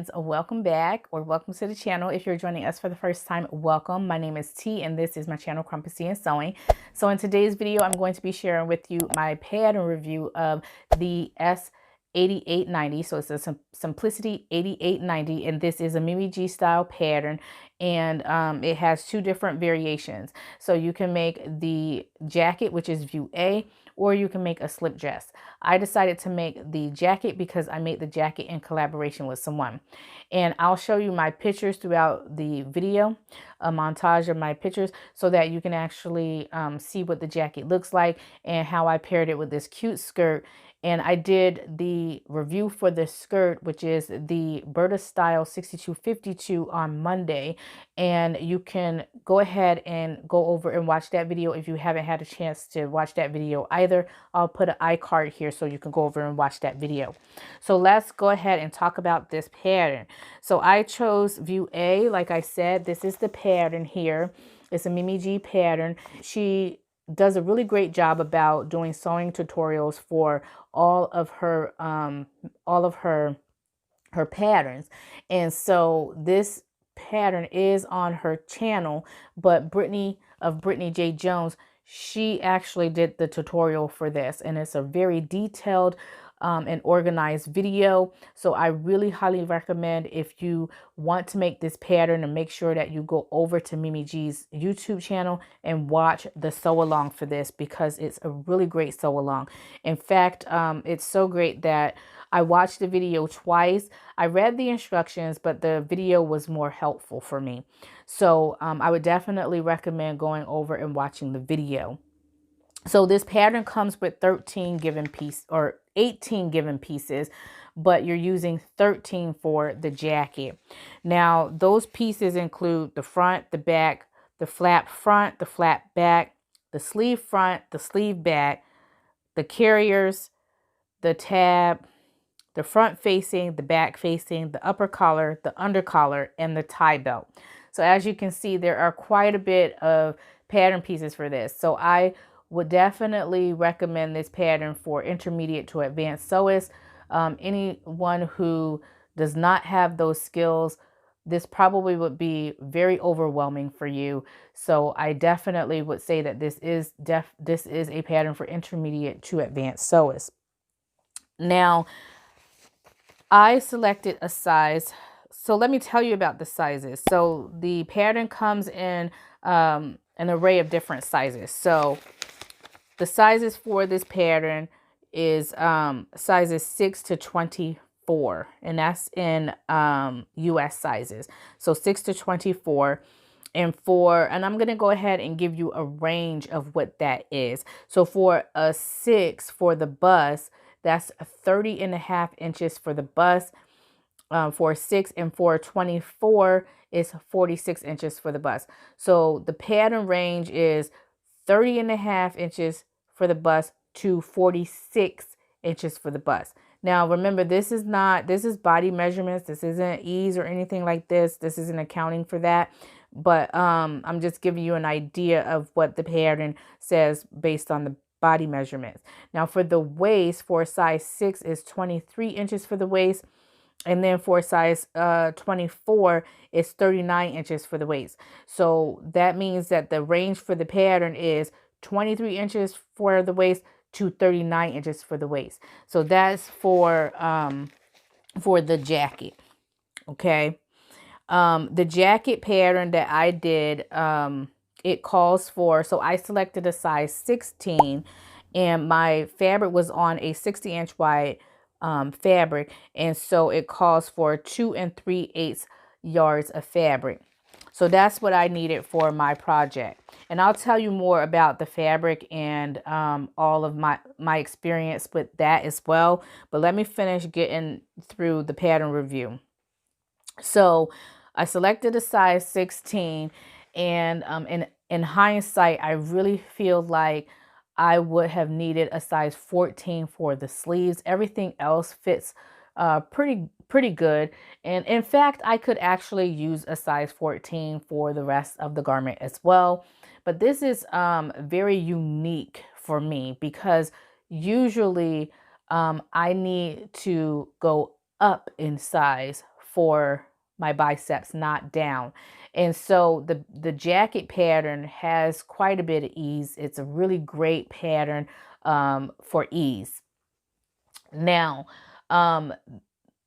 friends, welcome back or welcome to the channel. If you're joining us for the first time, welcome. My name is T and this is my channel, Simplicity and Sewing. So in today's video, I'm going to be sharing with you my pattern review of the S8890. So it's a Simplicity 8890 and this is a Mimi G style pattern, and it has two different variations. So you can make the jacket, which is view A, or you can make a slip dress. I decided to make the jacket because I made the jacket in collaboration with someone. And I'll show you my pictures throughout the video, a montage of my pictures, so that you can actually see what the jacket looks like and how I paired it with this cute skirt. And I did the review for the skirt, which is the Berta Style 6252, on Monday. And you can go ahead and go over and watch that video if you haven't had a chance to watch that video either. I'll put an iCard here so you can go over and watch that video. So let's go ahead and talk about this pattern. So I chose view A. Like I said, this is the pattern here. It's a Mimi G pattern. She does a really great job about doing sewing tutorials for all of her patterns. And so this pattern is on her channel, but Brittany of Brittany J. Jones, she actually did the tutorial for this, and it's a very detailed and organized video. So I really highly recommend, if you want to make this pattern, and make sure that you go over to Mimi G's YouTube channel and watch the sew along for this, because it's a really great sew along. In fact, it's so great that I watched the video twice. I read the instructions, but the video was more helpful for me. So I would definitely recommend going over and watching the video. So this pattern comes with 13 given piece or 18 given pieces, but you're using 13 for the jacket. Now, those pieces include the front, the back, the flap front, the flap back, the sleeve front, the sleeve back, the carriers, the tab, the front facing, the back facing, the upper collar, the under collar, and the tie belt. So as you can see, there are quite a bit of pattern pieces for this. So I would definitely recommend this pattern for intermediate to advanced sewists. Anyone who does not have those skills, this probably would be very overwhelming for you. So I definitely would say that this is a pattern for intermediate to advanced sewists. Now, I selected a size. So let me tell you about the sizes. So the pattern comes in an array of different sizes. So the sizes for this pattern is sizes 6 to 24, and that's in US sizes. So 6 to 24. And I'm going to go ahead and give you a range of what that is. So for a 6 for the bust, that's 30.5 inches for the bust. For 6, and for 24 is 46 inches for the bust. So the pattern range is 30.5 inches for the bust to 46 inches for the bust. Now remember, this is body measurements. This isn't ease or anything like this. This isn't accounting for that. But I'm just giving you an idea of what the pattern says based on the body measurements. Now for the waist, for size 6 is 23 inches for the waist. And then for size 24 is 39 inches for the waist. So that means that the range for the pattern is 23 inches for the waist to 39 inches for the waist. So that's for the jacket. Okay. The jacket pattern that I did, it calls for, so I selected a size 16, and my fabric was on a 60-inch wide fabric, and so it calls for 2 3/8 yards of fabric. So that's what I needed for my project, and I'll tell you more about the fabric and all of my experience with that as well. But let me finish getting through the pattern review. So I selected a size 16, and in hindsight, I really feel like I would have needed a size 14 for the sleeves. Everything else fits pretty good. And in fact, I could actually use a size 14 for the rest of the garment as well. But this is very unique for me, because usually I need to go up in size for my biceps, not down. And so the jacket pattern has quite a bit of ease. It's a really great pattern for ease. Now,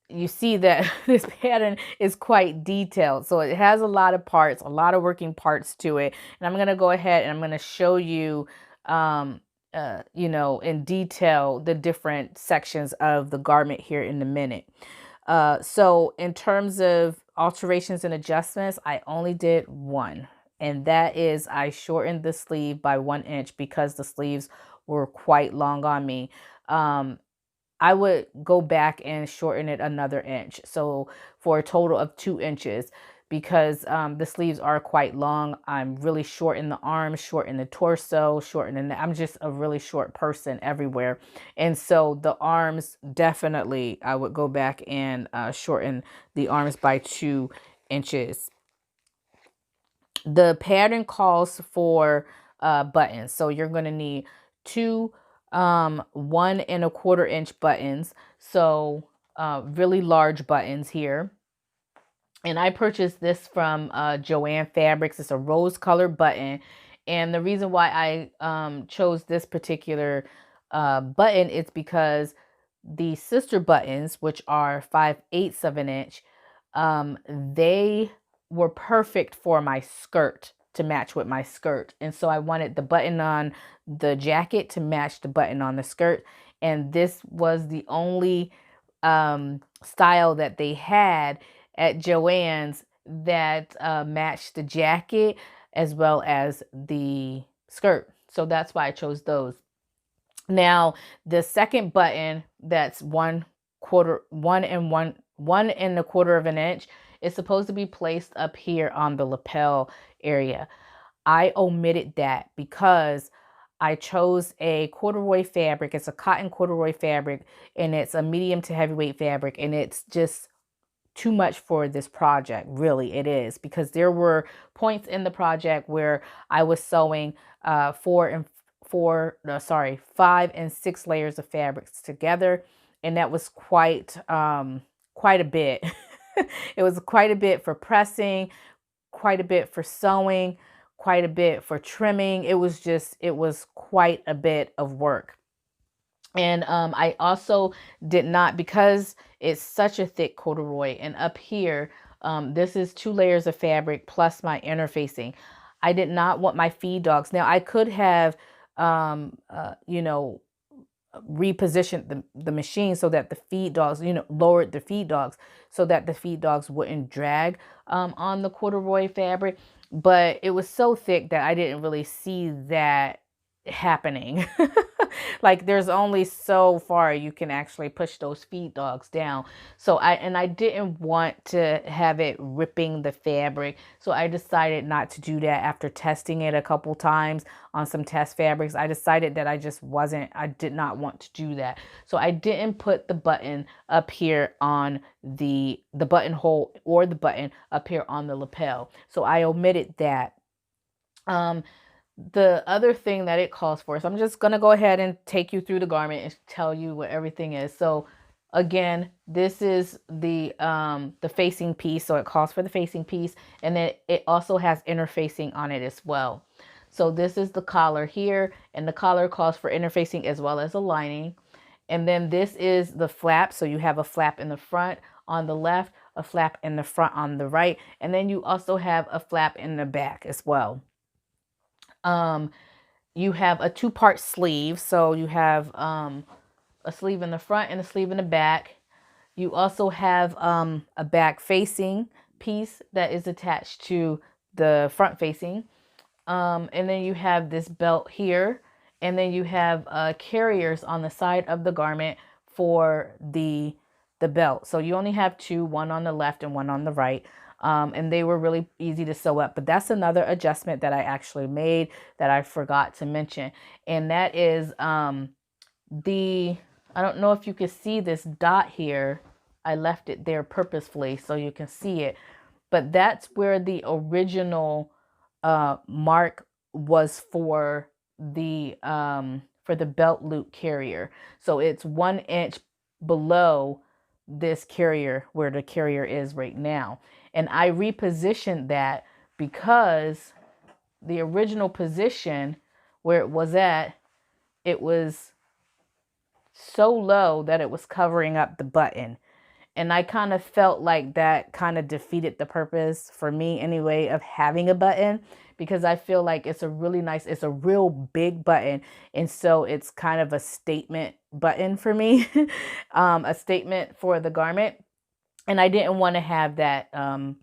you see that this pattern is quite detailed. So it has a lot of parts, a lot of working parts to it. And I'm going to go ahead and I'm going to show you, you know, in detail, the different sections of the garment here in a minute. So in terms of alterations and adjustments, I only did one. And that is I shortened the sleeve by 1 inch because the sleeves were quite long on me. I would go back and shorten it another inch. So for a total of 2 inches, because the sleeves are quite long. I'm really short in the arms, short in the torso, short in the neck. I'm just a really short person everywhere. And so the arms, definitely, I would go back and shorten the arms by 2 inches. The pattern calls for buttons. So you're going to need two 1 1/4 inch buttons. So really large buttons here. And I purchased this from Joann Fabrics. It's a rose colored button. And the reason why I chose this particular button is because the sister buttons, which are 5/8 of an inch, they were perfect for my skirt, to match with my skirt. And so I wanted the button on the jacket to match the button on the skirt. And this was the only style that they had at Joann's that matched the jacket as well as the skirt. So that's why I chose those. Now, the second button, that's 1 1/4 of an inch, is supposed to be placed up here on the lapel area. I omitted that because I chose a corduroy fabric. It's a cotton corduroy fabric, and it's a medium to heavyweight fabric, and it's just too much for this project. Really, it is, because there were points in the project where I was sewing 5 and 6 layers of fabrics together, and that was quite a bit. It was quite a bit for pressing, quite a bit for sewing, quite a bit for trimming. It was quite a bit of work. And I also did not, because it's such a thick corduroy, and up here, this is 2 layers of fabric plus my interfacing. I did not want my feed dogs. Now, I could have, you know, repositioned the machine so that the feed dogs, you know, lowered the feed dogs so that the feed dogs wouldn't drag on the corduroy fabric. But it was so thick that I didn't really see that happening. Like, there's only so far you can actually push those feed dogs down. So I didn't want to have it ripping the fabric. So I decided not to do that. After testing it a couple times on some test fabrics, I decided that I did not want to do that. So I didn't put the button up here on the buttonhole, or the button up here on the lapel. So I omitted that. The other thing that it calls for, so I'm just going to go ahead and take you through the garment and tell you what everything is. So again, this is the facing piece. So it calls for the facing piece, and then it also has interfacing on it as well. So this is the collar here, and the collar calls for interfacing as well as a lining. And then this is the flap. So you have a flap in the front on the left, a flap in the front on the right, and then you also have a flap in the back as well. You have a 2-part sleeve. So you have a sleeve in the front and a sleeve in the back. You also have a back facing piece that is attached to the front facing. And then you have this belt here, and then you have carriers on the side of the garment for the belt. So you only have 2, one on the left and one on the right. And they were really easy to sew up. But that's another adjustment that I actually made that I forgot to mention. And that is I don't know if you can see this dot here. I left it there purposefully so you can see it. But that's where the original mark was for the belt loop carrier. So it's 1 inch below this carrier where the carrier is right now. And I repositioned that because the original position where it was at, it was so low that it was covering up the button. And I kind of felt like that kind of defeated the purpose for me anyway of having a button, because I feel like it's a really nice, it's a real big button. And so it's kind of a statement button for me, a statement for the garment. And I didn't want to have that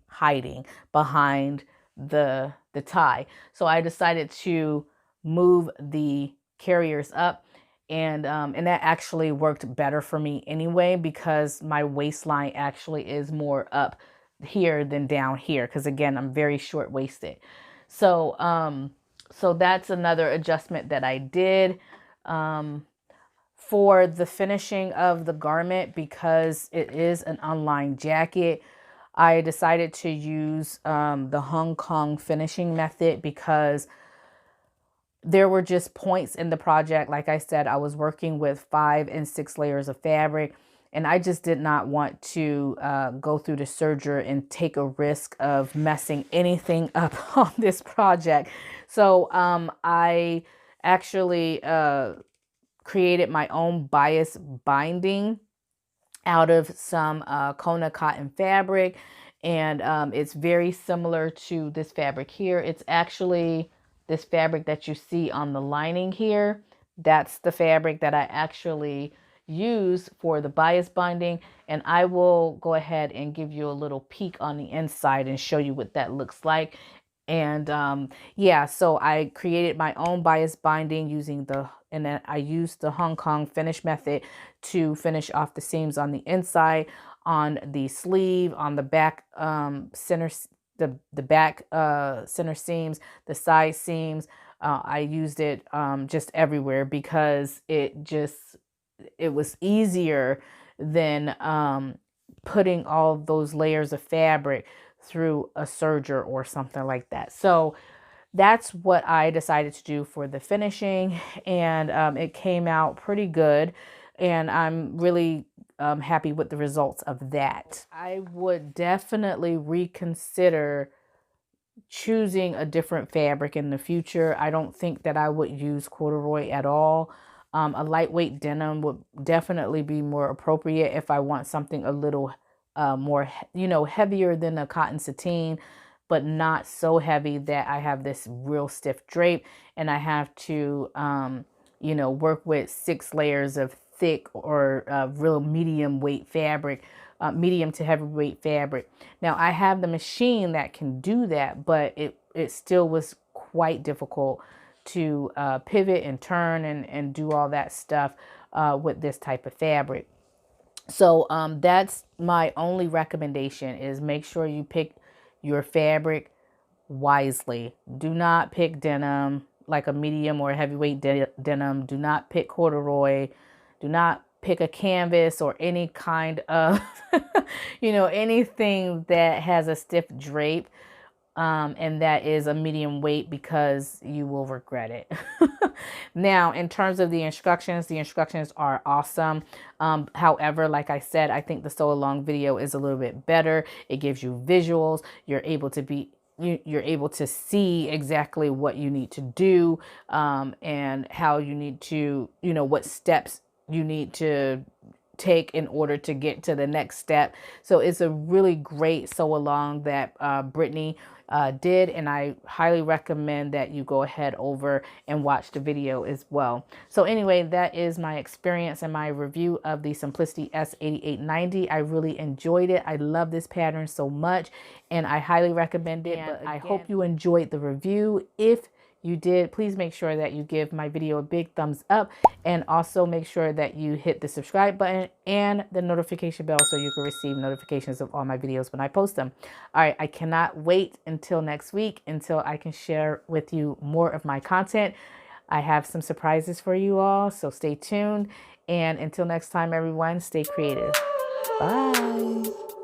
hiding behind the tie. So I decided to move the carriers up, and that actually worked better for me anyway, because my waistline actually is more up here than down here, because again, I'm very short-waisted. So so that's another adjustment that I did. For the finishing of the garment, because it is an unlined jacket, I decided to use the Hong Kong finishing method, because there were just points in the project. Like I said, I was working with 5 and 6 layers of fabric, and I just did not want to go through the serger and take a risk of messing anything up on this project. So I actually created my own bias binding out of some Kona cotton fabric, and it's very similar to this fabric here. It's actually this fabric that you see on the lining here. That's the fabric that I actually use for the bias binding, and I will go ahead and give you a little peek on the inside and show you what that looks like. And yeah, so I created my own bias binding and then I used the Hong Kong finish method to finish off the seams on the inside, on the sleeve, on the back center, the back center seams, the side seams. I used it just everywhere, because it was easier than putting all those layers of fabric through a serger or something like that. So that's what I decided to do for the finishing, and it came out pretty good, and I'm really happy with the results of that. I would definitely reconsider choosing a different fabric in the future. I don't think that I would use corduroy at all. A lightweight denim would definitely be more appropriate if I want something a little more, heavier than a cotton sateen, but not so heavy that I have this real stiff drape and I have to, work with 6 layers of thick or real medium weight fabric, medium to heavyweight fabric. Now I have the machine that can do that, but it still was quite difficult to pivot and turn and do all that stuff with this type of fabric. So that's my only recommendation, is make sure you pick your fabric wisely. Do not pick denim, like a medium or heavyweight denim. Do not pick corduroy. Do not pick a canvas or any kind of, anything that has a stiff drape. And that is a medium weight, because you will regret it. Now, in terms of the instructions are awesome. However, like I said, I think the sew along video is a little bit better. It gives you visuals. You're able to see exactly what you need to do, and how you need to, what steps you need to take in order to get to the next step. So it's a really great sew along that Brittany did, and I highly recommend that you go ahead over and watch the video as well. So anyway, that is my experience and my review of the Simplicity S8890. I really enjoyed it. I love this pattern so much, and I highly recommend it. But I hope you enjoyed the review. If you did, please make sure that you give my video a big thumbs up, and also make sure that you hit the subscribe button and the notification bell so you can receive notifications of all my videos when I post them. All right, I cannot wait until next week until I can share with you more of my content. I have some surprises for you all, so stay tuned. And until next time, everyone, stay creative. Bye.